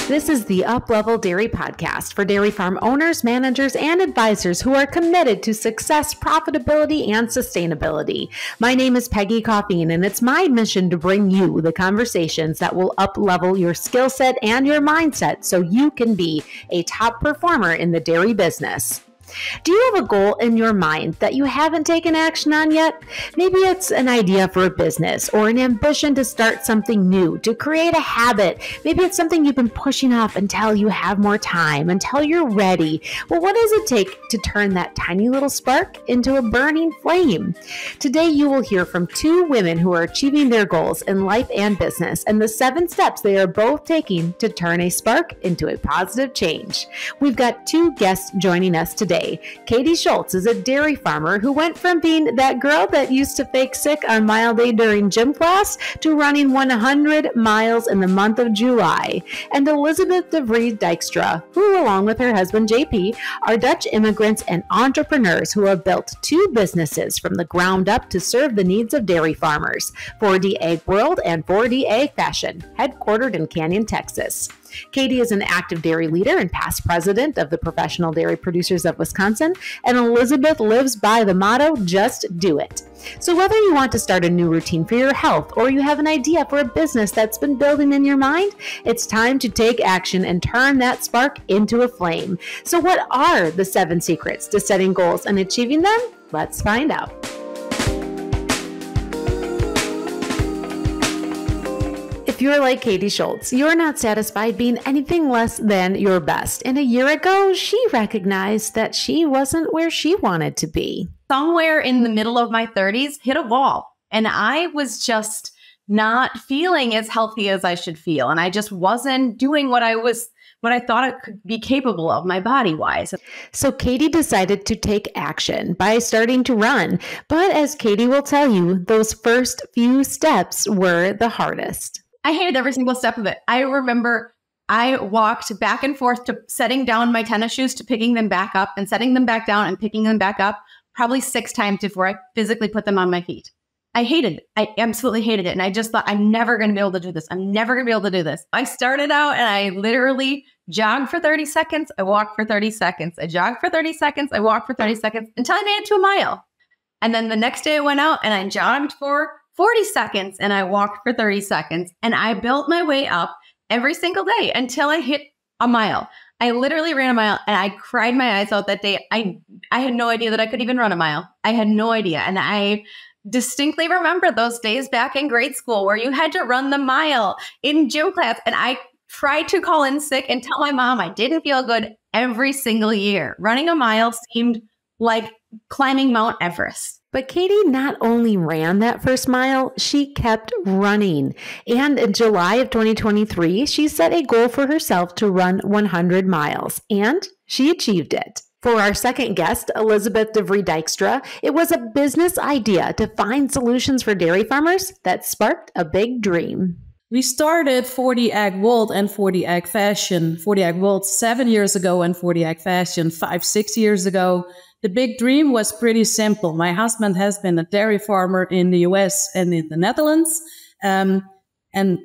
This is the Up-Level Dairy Podcast for dairy farm owners, managers, and advisors who are committed to success, profitability, and sustainability. My name is Peggy Coffeen, and it's my mission to bring you the conversations that will up-level your skill set and your mindset so you can be a top performer in the dairy business. Do you have a goal in your mind that you haven't taken action on yet? Maybe it's an idea for a business or an ambition to start something new, to create a habit. Maybe it's something you've been pushing off until you have more time, until you're ready. Well, what does it take to turn that tiny little spark into a burning flame? Today, you will hear from two women who are achieving their goals in life and business and the 7 steps they are both taking to turn a spark into a positive change. We've got 2 guests joining us today. Katy Schultz is a dairy farmer who went from being that girl that used to fake sick on mile day during gym class to running 100 miles in the month of July. And Elizabeth DeVries Dijkstra, who along with her husband JP are Dutch immigrants and entrepreneurs who have built 2 businesses from the ground up to serve the needs of dairy farmers, 4D Egg World and 4D Egg Fashion, headquartered in Canyon, Texas. Katy is an active dairy leader and past president of the Professional Dairy Producers of Wisconsin, and Elizabeth lives by the motto, just do it. So whether you want to start a new routine for your health or you have an idea for a business that's been building in your mind, it's time to take action and turn that spark into a flame. So what are the 7 secrets to setting goals and achieving them? Let's find out. If you're like Katy Schultz, you're not satisfied being anything less than your best. And a year ago, she recognized that she wasn't where she wanted to be. Somewhere in the middle of my 30s, hit a wall. And I was just not feeling as healthy as I should feel. And I just wasn't doing what I thought I could be capable of, my body-wise. So Katy decided to take action by starting to run. But as Katy will tell you, those first few steps were the hardest. I hated every single step of it. I remember I walked back and forth to setting down my tennis shoes to picking them back up and setting them back down and picking them back up probably 6 times before I physically put them on my feet. I hated it. I absolutely hated it. And I just thought, I'm never going to be able to do this. I'm never going to be able to do this. I started out and I literally jogged for 30 seconds. I walked for 30 seconds. I jogged for 30 seconds. I walked for 30 seconds until I made it to a mile. And then the next day I went out and I jogged for 40 seconds and I walked for 30 seconds and I built my way up every single day until I hit a mile. I literally ran a mile and I cried my eyes out that day. I had no idea that I could even run a mile. I had no idea. And I distinctly remember those days back in grade school where you had to run the mile in gym class. And I tried to call in sick and tell my mom I didn't feel good every single year. Running a mile seemed like climbing Mount Everest. But Katy not only ran that first mile, she kept running. And in July of 2023, she set a goal for herself to run 100 miles, and she achieved it. For our second guest, Elizabeth DeVries Dijkstra, it was a business idea to find solutions for dairy farmers that sparked a big dream. We started 4D Egg World and 4D Egg Fashion. 4D Egg World 7 years ago and 4D Egg Fashion 5-6 years ago. The big dream was pretty simple. My husband has been a dairy farmer in the US and in the Netherlands. And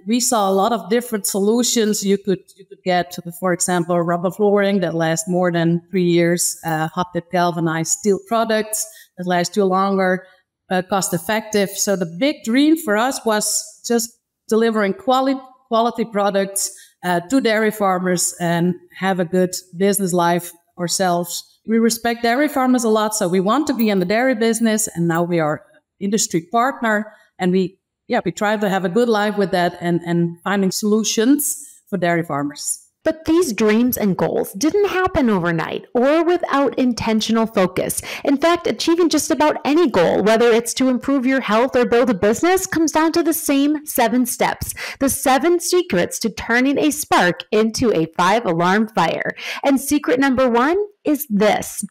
we saw a lot of different solutions. You could get, for example, rubber flooring that lasts more than 3 years, hot dip galvanized steel products that last you longer, cost effective. So the big dream for us was just delivering quality products to dairy farmers and have a good business life ourselves. We respect dairy farmers a lot, so we want to be in the dairy business, and now we are industry partner, and we try to have a good life with that and finding solutions for dairy farmers. But these dreams and goals didn't happen overnight or without intentional focus. In fact, achieving just about any goal, whether it's to improve your health or build a business, comes down to the same 7 steps, the 7 secrets to turning a spark into a 5-alarm fire. And secret number 1 is this.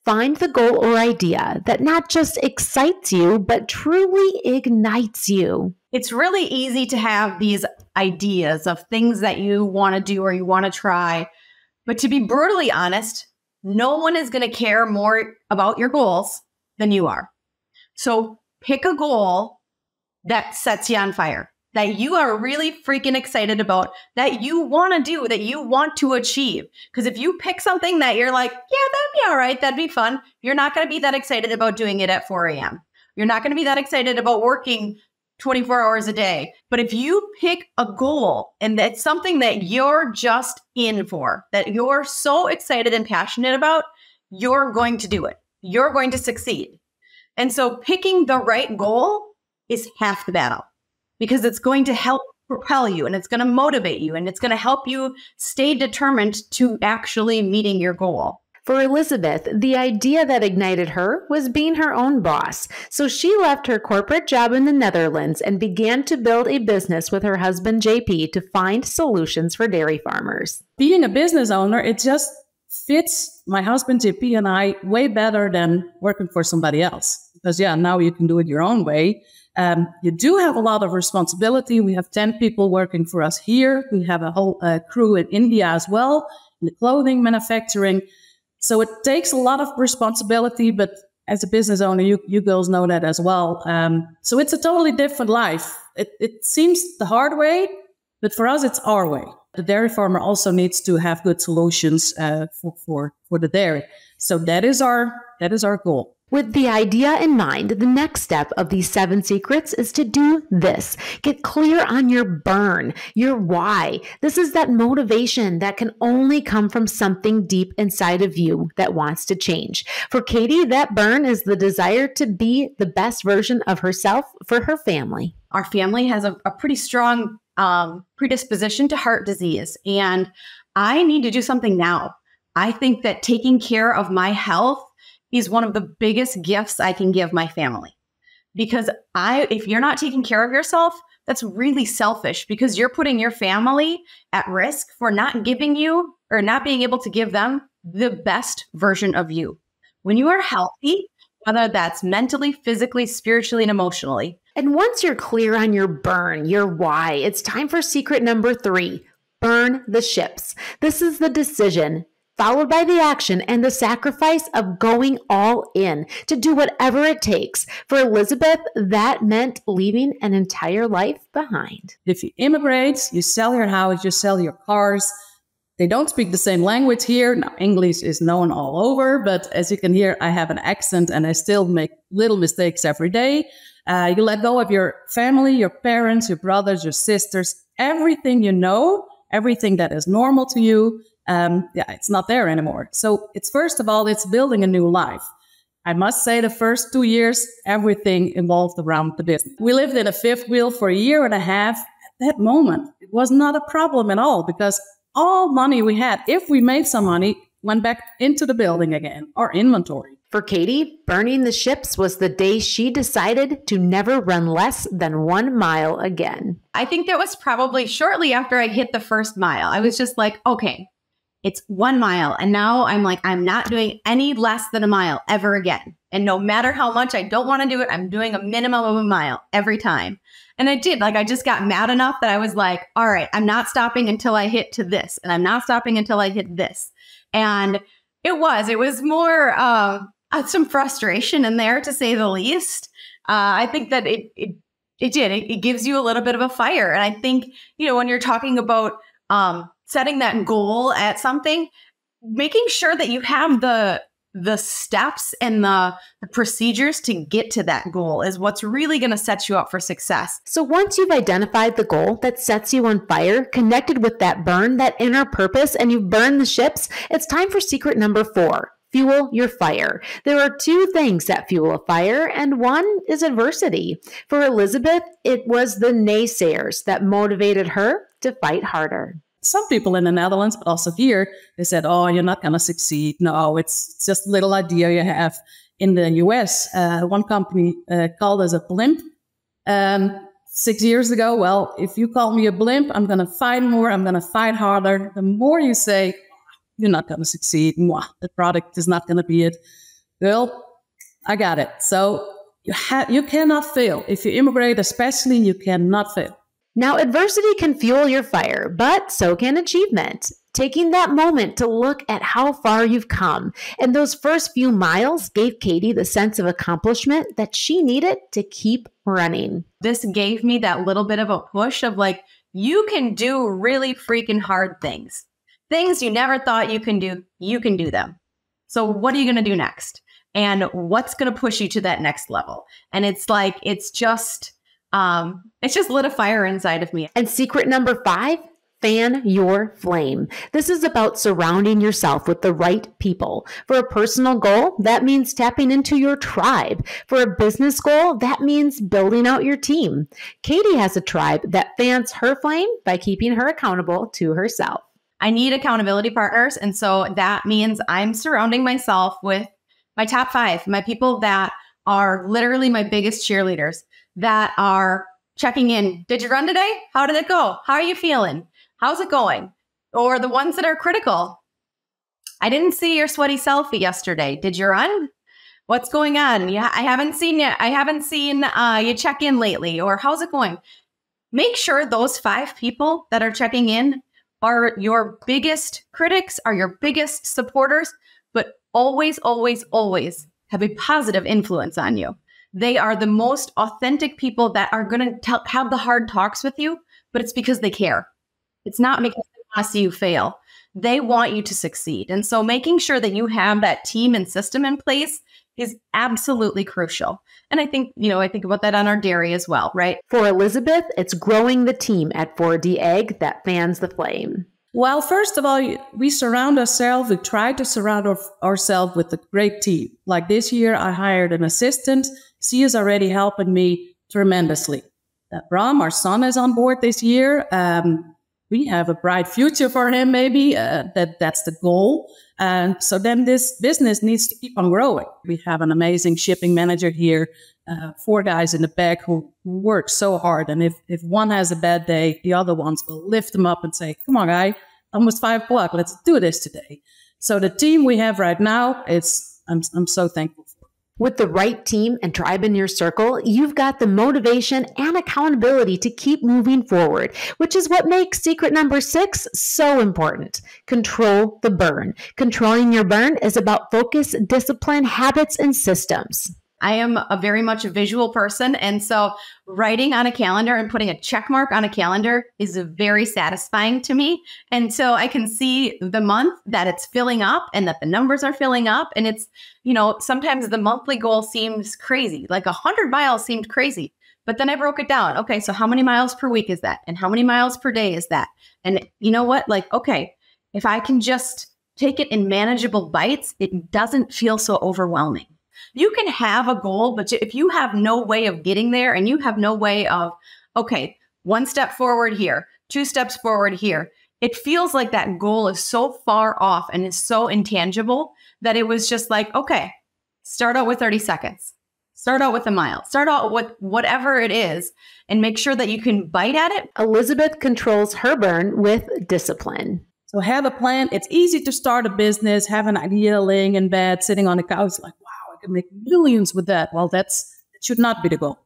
Find the goal or idea that not just excites you, but truly ignites you. It's really easy to have these ideas of things that you want to do or you want to try. But to be brutally honest, no one is going to care more about your goals than you are. So pick a goal that sets you on fire. that you are really freaking excited about, that you want to do, that you want to achieve. Because if you pick something that you're like, yeah, that'd be all right, that'd be fun, you're not going to be that excited about doing it at 4 a.m. You're not going to be that excited about working 24 hours a day. But if you pick a goal and that's something that you're just in for, that you're so excited and passionate about, you're going to do it. You're going to succeed. And so picking the right goal is half the battle, because it's going to help propel you and it's going to motivate you and it's going to help you stay determined to actually meeting your goal. For Elizabeth, the idea that ignited her was being her own boss. So she left her corporate job in the Netherlands and began to build a business with her husband, JP, to find solutions for dairy farmers. Being a business owner, it just fits my husband, JP, and I way better than working for somebody else. Because, now you can do it your own way. You do have a lot of responsibility. We have 10 people working for us here. We have a whole crew in India as well, in the clothing manufacturing. So it takes a lot of responsibility, but as a business owner, you girls know that as well. So it's a totally different life. It seems the hard way, but for us, it's our way. The dairy farmer also needs to have good solutions for the dairy. So that is our goal. With the idea in mind, the next step of these 7 secrets is to do this. Get clear on your burn, your why. This is that motivation that can only come from something deep inside of you that wants to change. For Katy, that burn is the desire to be the best version of herself for her family. Our family has a pretty strong predisposition to heart disease, and I need to do something now. I think that taking care of my health is one of the biggest gifts I can give my family. Because if you're not taking care of yourself, that's really selfish, because you're putting your family at risk for not giving you or not being able to give them the best version of you. When you are healthy, whether that's mentally, physically, spiritually, and emotionally. And once you're clear on your burn, your why, it's time for secret number 3, burn the ships. This is the decision followed by the action and the sacrifice of going all in to do whatever it takes. For Elizabeth, that meant leaving an entire life behind. If you immigrate, you sell your house, you sell your cars. They don't speak the same language here. Now, English is known all over, but as you can hear, I have an accent and I still make little mistakes every day. You let go of your family, your parents, your brothers, your sisters, everything you know, everything that is normal to you. It's not there anymore. So it's first of all, it's building a new life. I must say the first 2 years, everything evolved around the business. We lived in a fifth wheel for a year and a half. At that moment, it was not a problem at all, because all money we had, if we made some money, went back into the building again, our inventory. For Katy, burning the ships was the day she decided to never run less than 1 mile again. I think that was probably shortly after I hit the first mile. I was just like, okay, it's 1 mile. And now I'm like, I'm not doing any less than a mile ever again. And no matter how much I don't want to do it, I'm doing a minimum of a mile every time. And I did. I just got mad enough that I was like, all right, I'm not stopping until I hit to this. And I'm not stopping until I hit this. And it was more some frustration in there, to say the least. I think that it gives you a little bit of a fire. And I think, when you're talking about setting that goal at something, making sure that you have the steps and the procedures to get to that goal is what's really going to set you up for success. So once you've identified the goal that sets you on fire, connected with that burn, that inner purpose, and you've burned the ships, it's time for secret number 4. Fuel your fire. There are 2 things that fuel a fire, and one is adversity. For Elizabeth, it was the naysayers that motivated her to fight harder. Some people in the Netherlands, but also here, they said, oh, you're not going to succeed. No, it's just a little idea you have. In the US, one company called us a blimp 6 years ago. Well, if you call me a blimp, I'm going to fight more. I'm going to fight harder. The more you say, you're not going to succeed. Mwah, the product is not going to be it. Well, I got it. So you cannot fail. If you immigrate, especially, you cannot fail. Now, adversity can fuel your fire, but so can achievement. taking that moment to look at how far you've come. And those first few miles gave Katy the sense of accomplishment that she needed to keep running. This gave me that little bit of a push of like, you can do really freaking hard things. Things you never thought you can do them. So what are you going to do next? And what's going to push you to that next level? And it's like, it's just lit a fire inside of me. And secret number 5, fan your flame. This is about surrounding yourself with the right people. For a personal goal, that means tapping into your tribe. For a business goal, that means building out your team. Katy has a tribe that fans her flame by keeping her accountable to herself. I need accountability partners. And so that means I'm surrounding myself with my top 5, my people that are literally my biggest cheerleaders, that are checking in. Did you run today? How did it go? How are you feeling? How's it going? Or the ones that are critical. I didn't see your sweaty selfie yesterday. Did you run? What's going on? Yeah, I haven't seen you. I haven't seen you check in lately. Or how's it going? Make sure those 5 people that are checking in are your biggest critics, are your biggest supporters, but always, always, always have a positive influence on you. They are the most authentic people that are going to have the hard talks with you, but it's because they care. It's not because they want to see you fail. They want you to succeed. And so making sure that you have that team and system in place is absolutely crucial. And I think about that on our dairy as well, right? For Elizabeth, it's growing the team at 4D Egg that fans the flame. Well, first of all, we try to surround ourselves with a great team. Like this year, I hired an assistant. She is already helping me tremendously. Bram, our son, is on board this year. We have a bright future for him, maybe. That's the goal. So then this business needs to keep on growing. We have an amazing shipping manager here, 4 guys in the back who work so hard. And if one has a bad day, the other ones will lift them up and say, come on, guy, almost 5 o'clock. Let's do this today. So the team we have right now, I'm so thankful for. With the right team and tribe in your circle, you've got the motivation and accountability to keep moving forward, which is what makes secret number 6 so important. Control the burn. Controlling your burn is about focus, discipline, habits, and systems. I am very much a visual person. And so writing on a calendar and putting a check mark on a calendar is very satisfying to me. And so I can see the month that it's filling up and that the numbers are filling up. And it's, sometimes the monthly goal seems crazy, like 100 miles seemed crazy. But then I broke it down. Okay, so how many miles per week is that? And how many miles per day is that? And you know what? Okay, if I can just take it in manageable bites, it doesn't feel so overwhelming. You can have a goal, but if you have no way of getting there and you have no way of, 1 step forward here, 2 steps forward here, it feels like that goal is so far off and is so intangible that it was just like, start out with 30 seconds, start out with a mile, start out with whatever it is and make sure that you can bite at it. Elizabeth controls her burn with discipline. So have a plan. It's easy to start a business, have an idea laying in bed, sitting on the couch like, make millions with that. Well, that should not be the goal.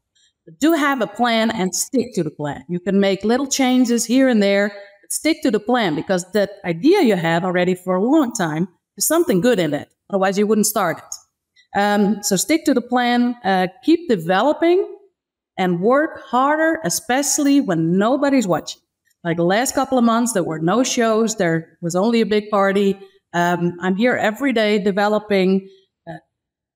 But do have a plan and stick to the plan. You can make little changes here and there, but stick to the plan because that idea you had already for a long time, there's something good in it. Otherwise, you wouldn't start it. So stick to the plan, keep developing and work harder, especially when nobody's watching. Like the last couple of months, there were no shows. There was only a big party. I'm here every day developing,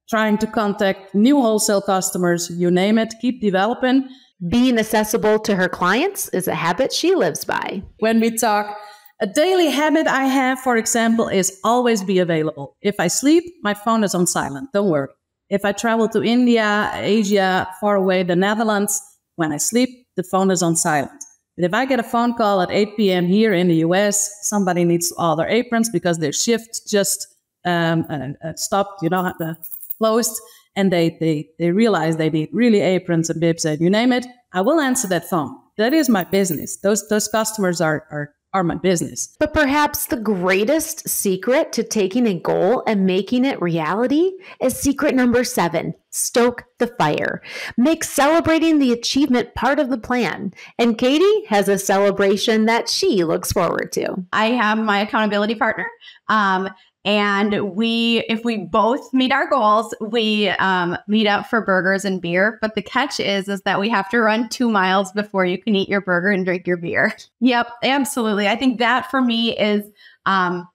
trying to contact new wholesale customers, you name it, keep developing. Being accessible to her clients is a habit she lives by. When we talk, a daily habit I have, for example, is always be available. If I sleep, my phone is on silent, don't worry. If I travel to India, Asia, far away, the Netherlands, when I sleep, the phone is on silent. But if I get a phone call at 8 p.m. here in the US, somebody needs all their aprons because their shift just stopped, closed, and they realize they need really aprons and bibs and you name it, I will answer that phone. That is my business. Those customers are are my business. But perhaps the greatest secret to taking a goal and making it reality is secret number 7, stoke the fire. Make celebrating the achievement part of the plan. And Katy has a celebration that she looks forward to. I have my accountability partner. And if we both meet our goals, we meet up for burgers and beer. But the catch is that we have to run 2 miles before you can eat your burger and drink your beer. Yep, absolutely. I think that for me is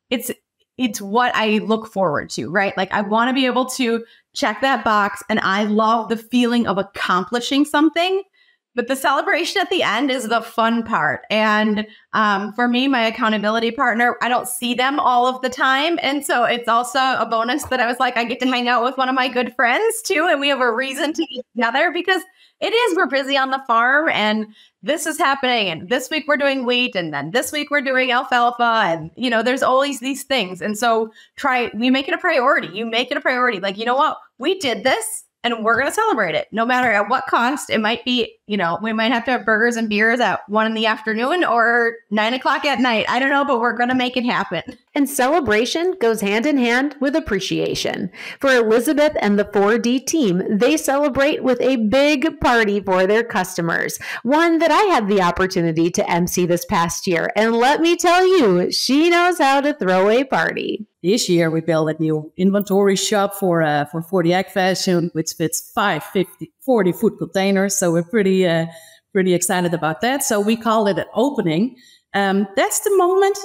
it's what I look forward to, right? Like I want to be able to check that box, and I love the feeling of accomplishing something. But the celebration at the end is the fun part. And for me, my accountability partner, I don't see them all of the time. And so it's also a bonus that I was like, I get to hang out with one of my good friends too. And we have a reason to get together because we're busy on the farm and this is happening. And this week we're doing wheat. And then this week we're doing alfalfa. And, there's always these things. And so we make it a priority. You make it a priority. Like, you know what? We did this. And we're going to celebrate it no matter at what cost. It might be, we might have to have burgers and beers at 1 p.m. or 9:00 at night. I don't know, but we're going to make it happen. And celebration goes hand in hand with appreciation. For Elizabeth and the 4D team, they celebrate with a big party for their customers, one that I had the opportunity to MC this past year. And let me tell you, she knows how to throw a party. This year, we built a new inventory shop for 40 Ag Fashion, which fits 40 food containers. So we're pretty excited about that. So we call it an opening. That's the moment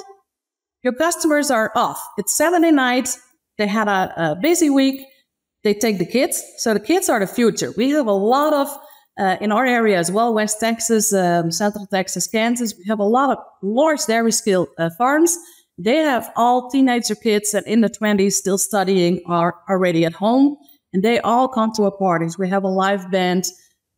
your customers are off. It's Saturday night. They had a busy week. They take the kids. So the kids are the future. We have a lot of, in our area as well, West Texas, Central Texas, Kansas, we have a lot of large dairy scale farms. They have all teenager kids and in the 20s still studying are already at home. And they all come to our parties. We have a live band.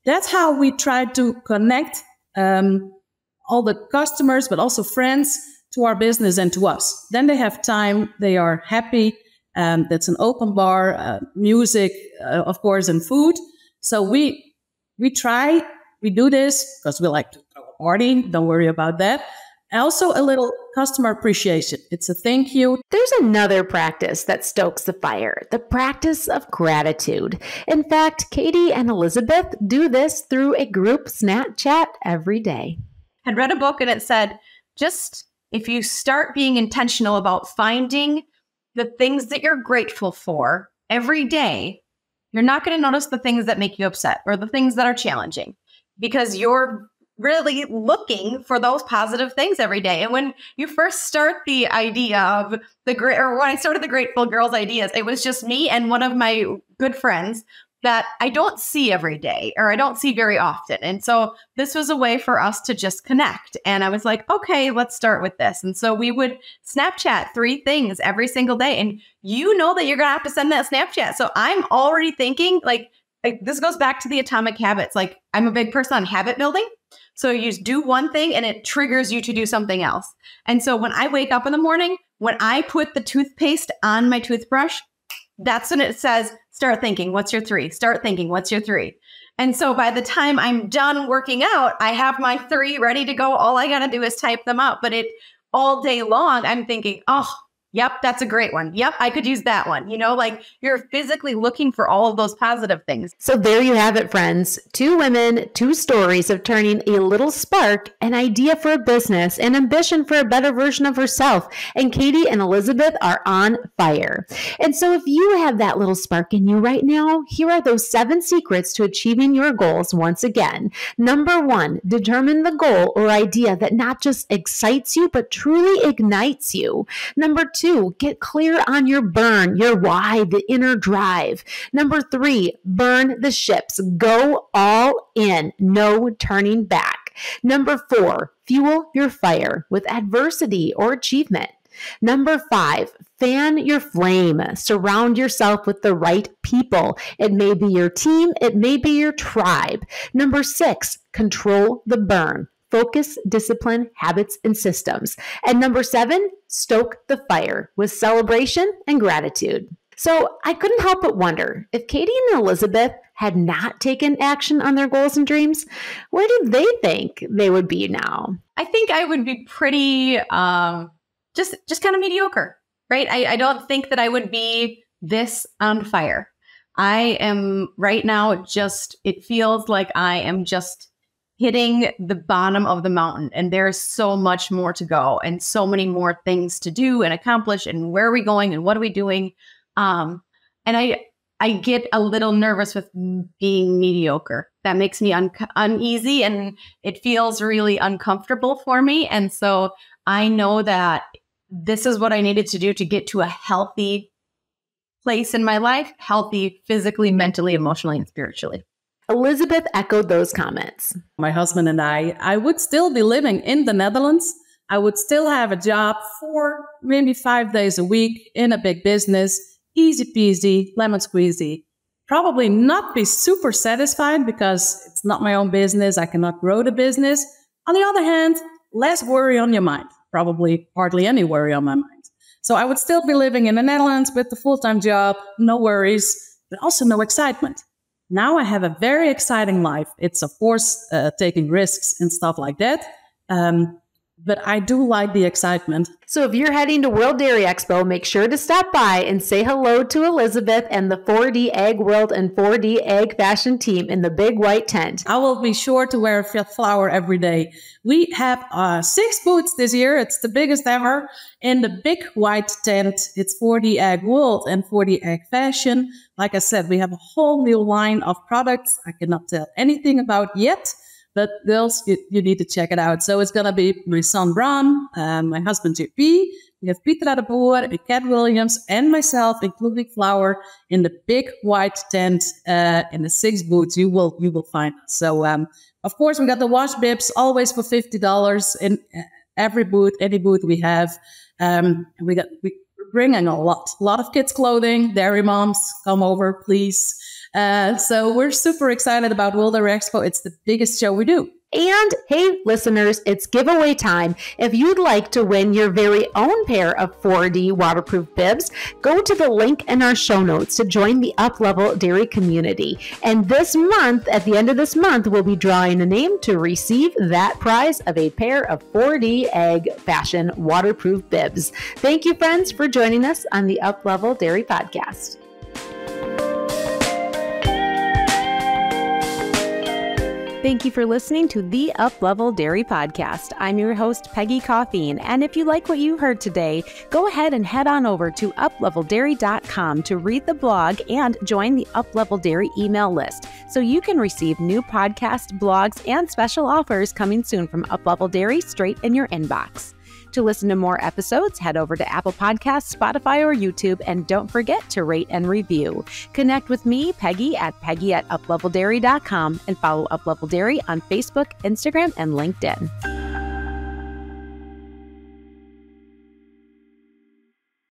That's how we try to connect all the customers, but also friends to our business and to us. Then they have time. They are happy. That's an open bar, music, of course, and food. So we do this because we like to throw a party. Don't worry about that. Also, a little customer appreciation. It's a thank you. There's another practice that stokes the fire, the practice of gratitude. In fact, Katy and Elizabeth do this through a group Snapchat every day. I'd read a book and it said, just if you start being intentional about finding the things that you're grateful for every day, you're not going to notice the things that make you upset or the things that are challenging because you're really looking for those positive things every day. And when you first start the idea of when I started the Grateful Girls ideas, it was just me and one of my good friends that I don't see every day or I don't see very often. And so this was a way for us to just connect. And I was like, okay, let's start with this. And so we would Snapchat 3 things every single day. And you know that you're going to have to send that Snapchat. So I'm already thinking like this goes back to the atomic habits. Like I'm a big person on habit building. So you just do one thing and it triggers you to do something else. And so when I wake up in the morning, when I put the toothpaste on my toothbrush, that's when it says, start thinking, what's your 3? Start thinking, what's your 3? And so by the time I'm done working out, I have my 3 ready to go. All I got to do is type them out. But all day long, I'm thinking, oh, yep, that's a great one. Yep, I could use that one. Like you're physically looking for all of those positive things. So there you have it, friends. 2 women, 2 stories of turning a little spark, an idea for a business, an ambition for a better version of herself. And Katy and Elizabeth are on fire. And so if you have that little spark in you right now, here are those 7 secrets to achieving your goals once again. Number 1, determine the goal or idea that not just excites you, but truly ignites you. Number 2, get clear on your burn, your why, the inner drive. Number 3, burn the ships. Go all in. No turning back. Number 4, fuel your fire with adversity or achievement. Number 5, fan your flame. Surround yourself with the right people. It may be your team. It may be your tribe. Number 6, control the burn. Focus, discipline, habits, and systems. And number 7, stoke the fire with celebration and gratitude. So I couldn't help but wonder if Katy and Elizabeth had not taken action on their goals and dreams, where do they think they would be now? I I think I would be pretty just kind of mediocre, right? I don't think that I would be this on fire. I am right now it feels like I am just hitting the bottom of the mountain, and there's so much more to go and so many more things to do and accomplish, and where are we going and what are we doing? And I get a little nervous with being mediocre. That makes me uneasy, and it feels really uncomfortable for me. And so I know that this is what I needed to do to get to a healthy place in my life, healthy physically, mentally, emotionally, and spiritually. Elizabeth echoed those comments. My husband and I would still be living in the Netherlands. I would still have a job 4, maybe 5 days a week in a big business, easy peasy, lemon squeezy. Probably not be super satisfied because it's not my own business. I cannot grow the business. On the other hand, less worry on your mind. Probably hardly any worry on my mind. So I would still be living in the Netherlands with the full-time job, no worries, but also no excitement. Now I have a very exciting life. It's, of course, taking risks and stuff like that. But I do like the excitement. So if you're heading to World Dairy Expo, make sure to stop by and say hello to Elizabeth and the 4D Egg World and 4D Egg Fashion team in the big white tent. I will be sure to wear a flower every day. We have 6 booths this year. It's the biggest ever. In the big white tent, it's 4D Egg World and 4D Egg Fashion. Like I said, we have a whole new line of products I cannot tell anything about yet. But girls, you need to check it out. So it's going to be my son, Bram, my husband, JP. We have Petra de Boer, and Kat Williams, and myself, including Flower, in the big white tent in the 6 booths. You will find us. So, of course, we got the wash bibs, always for $50 in every booth, any booth we have. We're bringing a lot of kids' clothing. Dairy moms, come over, please. So we're super excited about World Dairy Expo. It's the biggest show we do. And hey, listeners, it's giveaway time. If you'd like to win your very own pair of 4D waterproof bibs, go to the link in our show notes to join the Up-Level Dairy community. And this month, at the end of this month, we'll be drawing a name to receive that prize of a pair of 4D Egg Fashion waterproof bibs. Thank you, friends, for joining us on the Up-Level Dairy podcast. Thank you for listening to the Up-Level Dairy Podcast. I'm your host, Peggy Coffeen, and if you like what you heard today, go ahead and head on over to upleveldairy.com to read the blog and join the Up-Level Dairy email list so you can receive new podcasts, blogs, and special offers coming soon from Up-Level Dairy straight in your inbox. To listen to more episodes, head over to Apple Podcasts, Spotify, or YouTube, and don't forget to rate and review. Connect with me, Peggy, at peggy@upleveldairy.com, and follow Up-Level Dairy on Facebook, Instagram, and LinkedIn.